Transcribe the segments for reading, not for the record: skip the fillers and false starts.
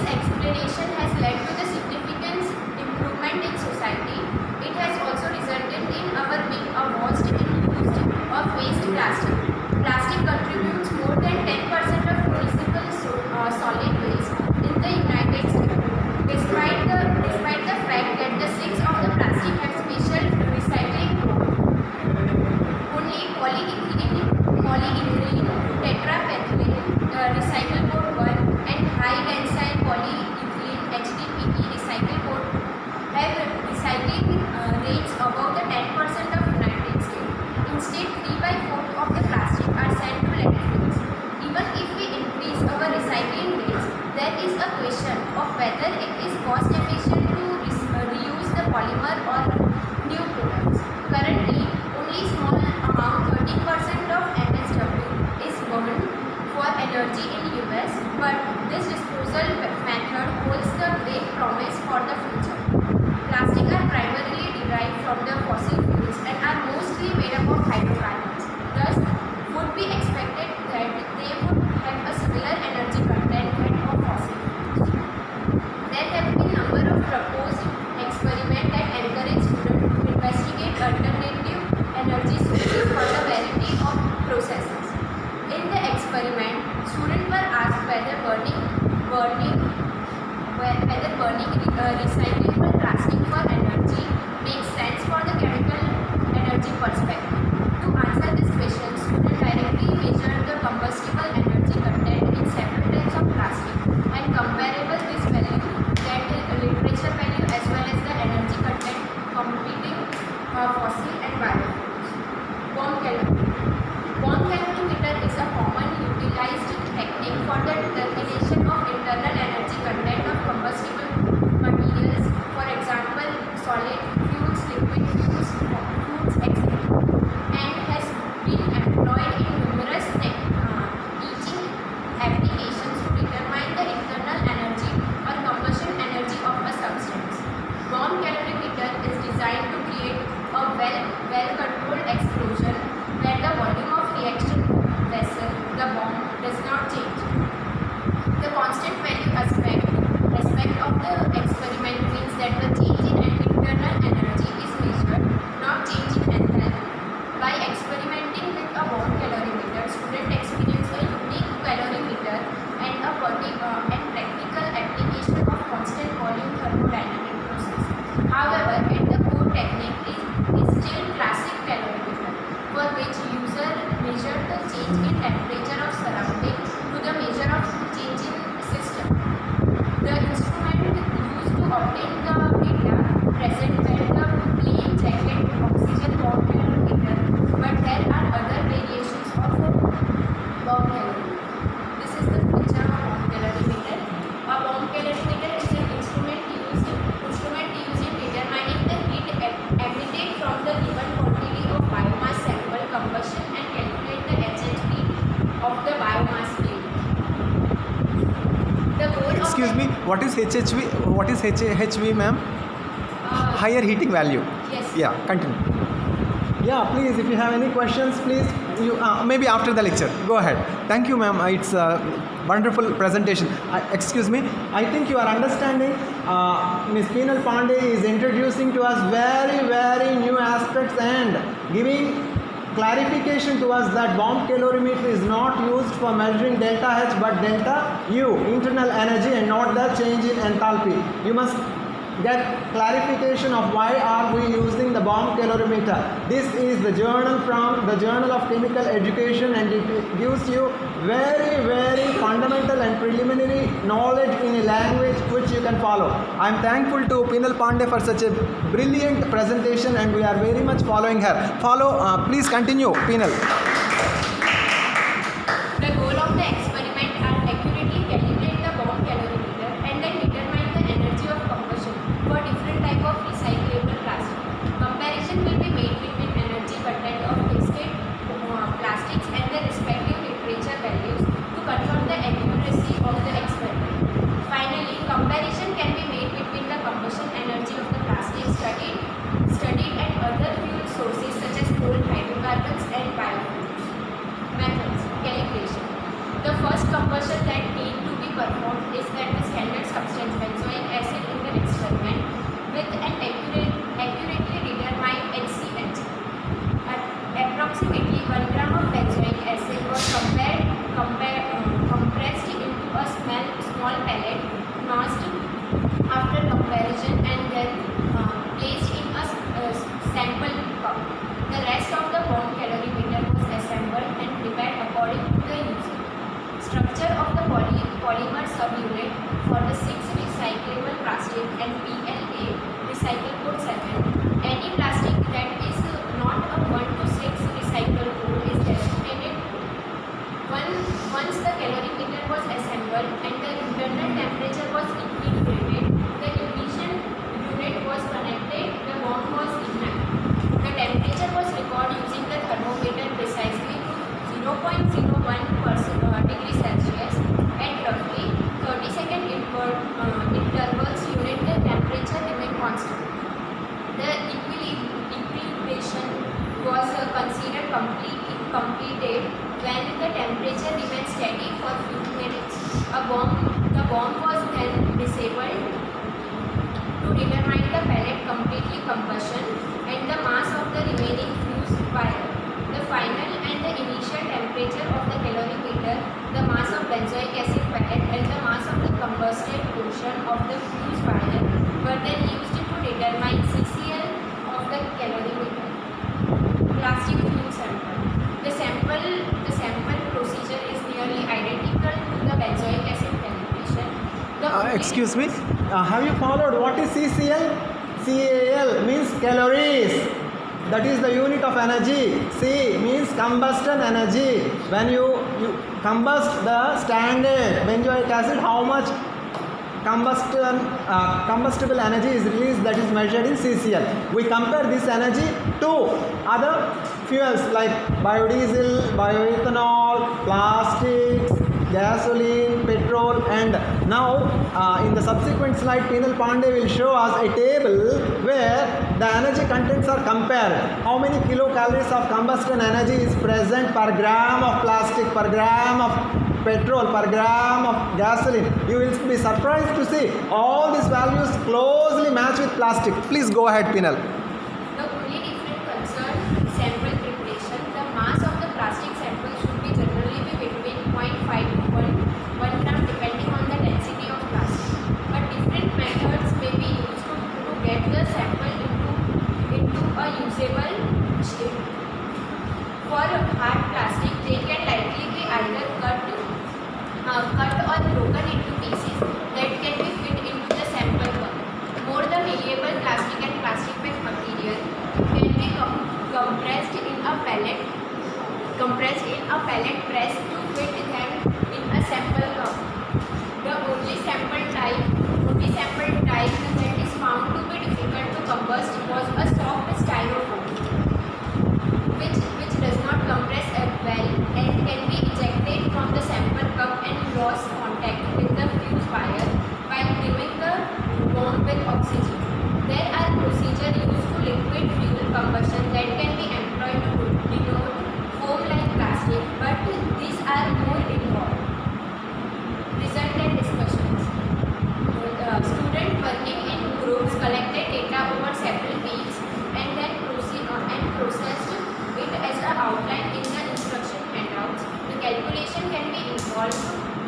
this explanation has led to the significant improvement in society. It has also resulted in our being a vast use of waste plastic. Plastic contributes more than 10% of municipal solid waste in the United States. Despite the fact that the 6 of the plastic have special recycling code, only polyethylene, tetrapethylene, recycle code 1 and high tensile polyethylene HDPE recycle code have recycling rates above the 10% of United States. Instead, 3/4 of the plastic are sent to landfills. Even if we increase our recycling rates, there is a question of whether it is cost efficient to reuse the polymer or new products. Currently, only small amount 13% of MSW is burned for energy in US, but this disposal method holds the great promise for the future. Plastic are primarily derived from the fossil fuels and are mostly made up of hydrocarbons. Thus, would be expected that they would have a similar energy content that of fossil fuels. There have been number of proposed experiments that encourage students to investigate alternative energy sources for the variety of processes. In the experiment, students were asked whether burning recyclable plastic for energy makes sense for the chemical energy perspective. To answer this question, students directly measured the combustible energy content in several types of plastic and comparable this value, that is literature value as well as the energy content competing fossil and biofuels. Bomb calorimeter is a common utilized technique for the determination of internal energy content of combustible materials, for example, solid fuels, liquid fuels, foods, etc., and has been employed in numerous teaching applications to determine the internal energy or combustion energy of a substance. Bomb calorimeter is designed to create a well-controlled explosion where the volume of reaction vessel, the bomb, does not change. The constant value aspect of the experiment means that the change in internal energy is measured, not change in enthalpy. By experimenting with a bomb calorimeter, students experience a unique calorimeter and practical application of constant volume thermodynamic process. However, at the core technique is still classic calorimeter, for which user measure the change in temperature of surrounding to the measure of change in system. The instrument used to obtain the data present when the plain jacket oxygen bomb calorimeter, but there are other variations of bomb calorimeter. This is the picture of bomb calorimeter. A bomb calorimeter is an instrument used in determining the heat emitted from the given quantity of biomass sample combustion and calculate the HHV of the biomass field. The goal Excuse me, what is HHV? What is HHV, ma'am? Higher heating value. Yes. Yeah, continue. Yeah, please, if you have any questions, please, you maybe after the lecture. Go ahead. Thank you, ma'am. It's a wonderful presentation. Excuse me, I think you are understanding. Ms. Peenal Pandey is introducing to us very new aspects and giving clarification to us that bomb calorimeter is not used for measuring delta H but delta U, internal energy, and not the change in enthalpy. You must get clarification of why are we using the bomb calorimeter. This is the journal from the Journal of Chemical Education, and it gives you very fundamental and preliminary knowledge in a language which you can follow. I am thankful to Peenal Pandey for such a brilliant presentation, and we are very much following her. Please continue, Peenal. The goal of the experiment are accurately calibrate the bomb calorimeter and then determine the energy of combustion for different type of recyclable plastic. Comparison will be made between energy content of listed plastics and their respective literature values to confirm the accuracy of the experiment. Finally, comparison can be made between the combustion energy of the plastic studied and other fuel sources such as coal, hydrocarbons and biofuels. Methods. Calibration. The first combustion that need to be performed is at the standard recyclable plastic, and PLA, recycle code 7. Any plastic that is not a 1 to 6 recycle code is designated. Once the calorimeter was assembled and the internal temperature was equilibrated, the ignition unit was connected, the bomb was ignited. The temperature was recorded using the thermometer precisely to 0.01 degrees Celsius at roughly 30-second intervals. Unit the temperature remained constant. The equilibration was considered completed when the temperature remained steady for few minutes. The bomb was then disabled to determine the pellet completely combustion and the mass of the remaining fuse wire. The final and the initial temperature of the calorimeter, the mass of benzoic acid pellet and the mass of the combusted portion of the fuse wire were then used to determine CCL of the calorimeter. Plastic fuel sample. The sample procedure is nearly identical to the benzoic acid calibration. Excuse me, have you followed what is CCL? CAL means calories. That is the unit of energy. C means combustion energy. When you combust the standard benzoic acid, how much combustible energy is released, that is measured in CCL. We compare this energy to other fuels like biodiesel, bioethanol, plastics, gasoline, petrol, and now in the subsequent slide Pinal Pandey will show us a table where the energy contents are compared. How many kilocalories of combustion energy is present per gram of plastic, per gram of petrol, per gram of gasoline. You will be surprised to see all these values closely match with plastic. Please go ahead, Pinal. The only different concern sample preparation. The mass of the plastic sample should be generally between 0.5 to 1 gram depending on the density of plastic. But different methods may be used to get the sample into a usable shape. For hard plastic, they can likely be either cut or broken into pieces that can be fit into the sample cup. More the malleable plastic and plastic bag material can be compressed in a pellet press to fit them in a sample cup. The only sample type that is found to be difficult to combust was a soft styrofoam, which does not compress well and can be ejected from the sample cup and lost contact with the fuse wire while giving the bomb with oxygen. There are procedures used to liquid fuel combustion that can be employed to denote foam-like plastic, but these are more involved. Result and discussions. Students working in groups collected data over several weeks and then processed it as an outline in the instruction handouts. The calculation can be involved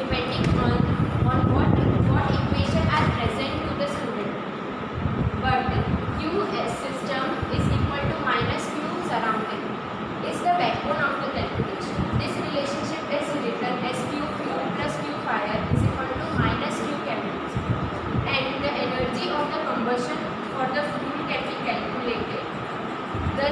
depending on what equation are present to the student. But QS system is equal to minus Q surrounding is the backbone of the calculation. This relationship is written as Q fuel plus Q fire is equal to minus Q chemicals. And the energy of the combustion for the fuel can be calculated. The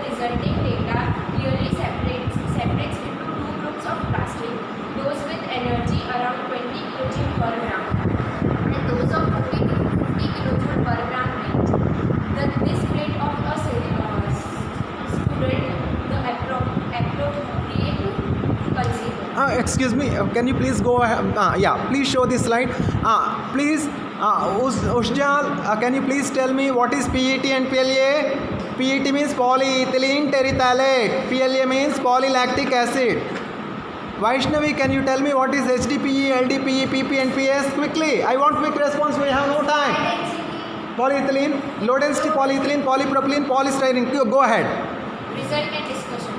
resulting data clearly separates into two groups of plastic, those with energy around 20 kJ per gram and those of 50 kJ per gram range. This rate of a student, the appropriate consider. Excuse me, can you please go ahead? Yeah, please show this slide. Please, Ushjal, can you please tell me what is PET and PLA? PET means polyethylene terephthalate. PLA means polylactic acid. Vaishnavi, can you tell me what is HDPE, LDPE, PP and PS? Quickly, I want quick response. We have no time. Polyethylene, low density polyethylene, polypropylene, polystyrene. Go ahead. Result and discussion.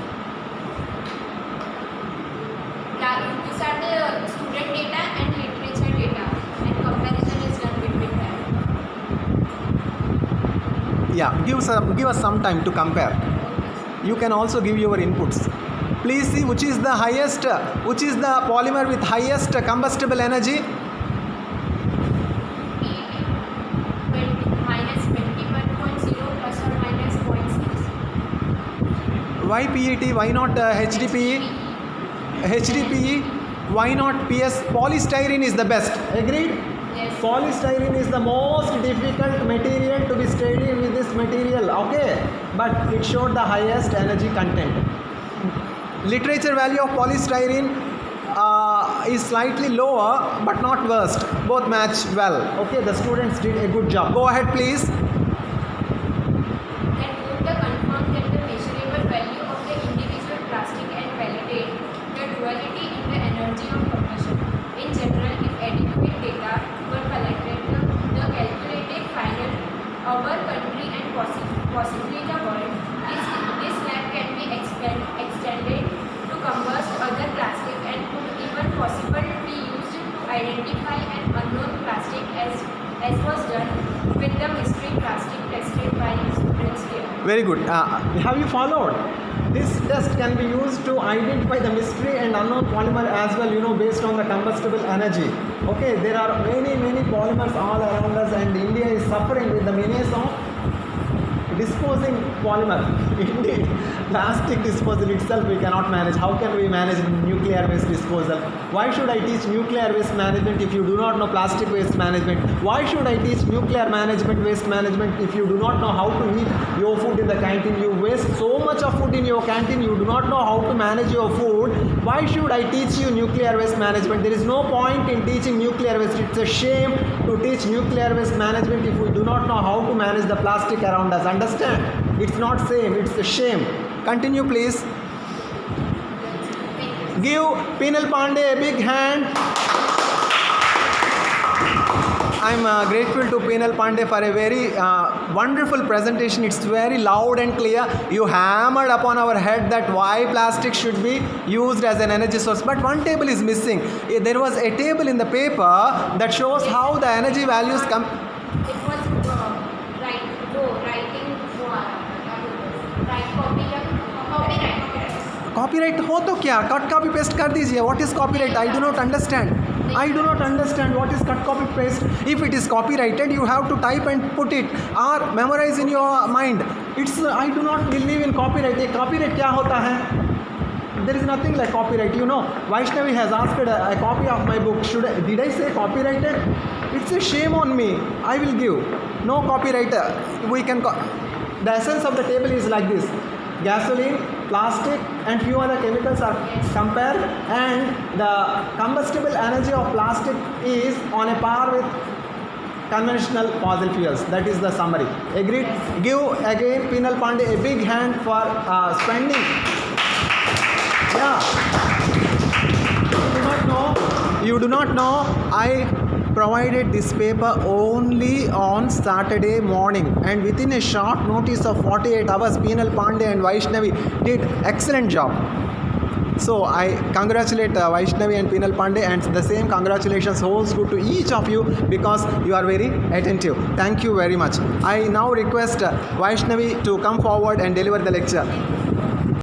These are the student data and literature data, and comparison is done between them. Yeah, give us some time to compare. You can also give your inputs. Please see which is the polymer with highest combustible energy. Why PET? Why not HDPE? HDPE? Why not PS? Polystyrene is the best. Agreed? Yes. Polystyrene is the most difficult material to be studied with this material. Okay, but it showed the highest energy content. Literature value of polystyrene is slightly lower, but not worst. Both match well. Okay, the students did a good job. Go ahead, please. That both the confirmed and the measurable value of the individual plastic and validate the duality in the energy of combustion. In general, if adequate data were collected, the calculated final our country and possibly the world, this lab can be extended to combust other plastic and could even possible be used to identify an unknown plastic as was done with the mystery plastic tested by students here. Very good. Have you followed? This test can be used to identify the mystery and unknown polymer as well, you know, based on the combustible energy. Okay, there are many polymers all around us, and India is suffering with the menace of disposing polymer. Indeed, plastic disposal itself we cannot manage. How can we manage nuclear waste disposal? Why should I teach nuclear waste management if you do not know plastic waste management? Why should I teach nuclear management, waste management if you do not know how to eat your food in the canteen? You waste so much of food in your canteen, you do not know how to manage your food. Why should I teach you nuclear waste management? There is no point in teaching nuclear waste. It's a shame to teach nuclear waste management if we do not know how to manage the plastic around us. Understand? It's not same, it's a shame. Continue, please. Give Pinal Pandey a big hand. I'm grateful to Pinal Pandey for a very wonderful presentation. It's very loud and clear. You hammered upon our head that why plastic should be used as an energy source. But one table is missing. There was a table in the paper that shows how the energy values come. It was copyright हो तो क्या cut copy paste कर दीजिए what is copyright I do not understand what is cut copy paste if it is copyrighted you have to type and put it or memorise in your mind it's I do not believe in copyright ये copyright क्या होता है there is nothing like copyright, you know. Vaishnavi has asked a copy of my book. Did I say copyrighted? It's a shame on me. I will give no copyright. The essence of the table is like this: gasoline, plastic and few other chemicals are compared, and the combustible energy of plastic is on a par with conventional fossil fuels. That is the summary. Agreed? Give again Pinal Pandey a big hand for spending. Yeah. You do not know. I provided this paper only on Saturday morning, and within a short notice of 48 hours, Pinal Pandey and Vaishnavi did excellent job. So I congratulate Vaishnavi and Pinal Pandey, and the same congratulations holds good to each of you because you are very attentive. Thank you very much. I now request Vaishnavi to come forward and deliver the lecture.